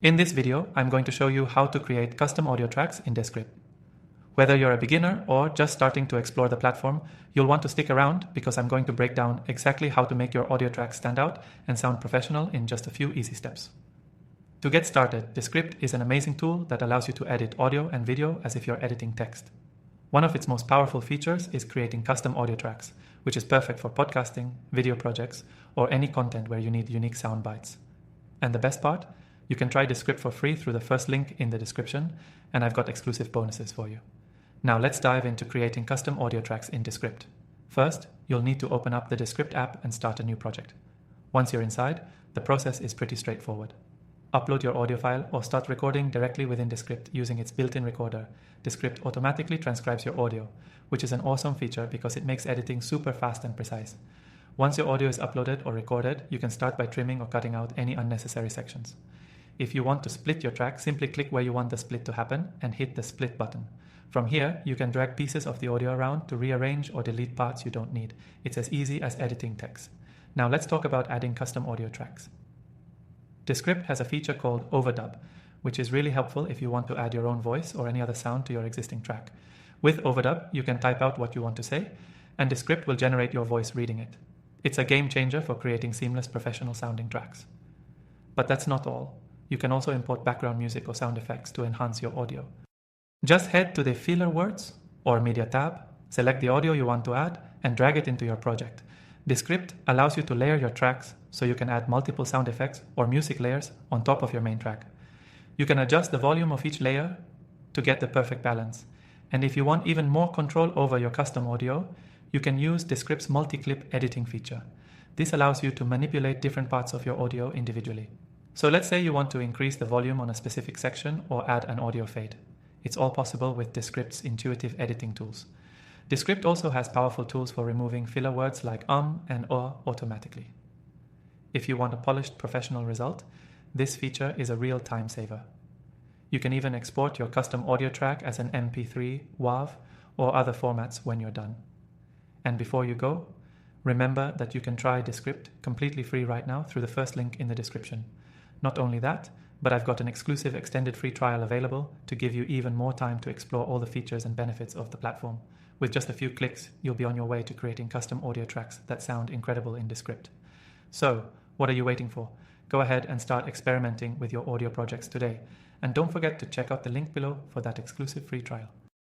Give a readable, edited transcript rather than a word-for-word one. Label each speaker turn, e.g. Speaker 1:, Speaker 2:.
Speaker 1: In this video, I'm going to show you how to create custom audio tracks in Descript. Whether you're a beginner or just starting to explore the platform, you'll want to stick around because I'm going to break down exactly how to make your audio tracks stand out and sound professional in just a few easy steps. To get started, Descript is an amazing tool that allows you to edit audio and video as if you're editing text. One of its most powerful features is creating custom audio tracks, which is perfect for podcasting, video projects, or any content where you need unique sound bites. And the best part? You can try Descript for free through the first link in the description, and I've got exclusive bonuses for you. Now let's dive into creating custom audio tracks in Descript. First, you'll need to open up the Descript app and start a new project. Once you're inside, the process is pretty straightforward. Upload your audio file or start recording directly within Descript using its built-in recorder. Descript automatically transcribes your audio, which is an awesome feature because it makes editing super fast and precise. Once your audio is uploaded or recorded, you can start by trimming or cutting out any unnecessary sections. If you want to split your track, simply click where you want the split to happen and hit the split button. From here, you can drag pieces of the audio around to rearrange or delete parts you don't need. It's as easy as editing text. Now let's talk about adding custom audio tracks. Descript has a feature called Overdub, which is really helpful if you want to add your own voice or any other sound to your existing track. With Overdub, you can type out what you want to say, and Descript will generate your voice reading it. It's a game changer for creating seamless professional sounding tracks. But that's not all. You can also import background music or sound effects to enhance your audio. Just head to the filler words or media tab, select the audio you want to add, and drag it into your project. Descript allows you to layer your tracks so you can add multiple sound effects or music layers on top of your main track. You can adjust the volume of each layer to get the perfect balance. And if you want even more control over your custom audio, you can use Descript's multi-clip editing feature. This allows you to manipulate different parts of your audio individually. So let's say you want to increase the volume on a specific section or add an audio fade. It's all possible with Descript's intuitive editing tools. Descript also has powerful tools for removing filler words like and automatically. If you want a polished professional result, this feature is a real time saver. You can even export your custom audio track as an MP3, WAV, or other formats when you're done. And before you go, remember that you can try Descript completely free right now through the first link in the description. Not only that, but I've got an exclusive extended free trial available to give you even more time to explore all the features and benefits of the platform. With just a few clicks, you'll be on your way to creating custom audio tracks that sound incredible in Descript. So, what are you waiting for? Go ahead and start experimenting with your audio projects today. And don't forget to check out the link below for that exclusive free trial.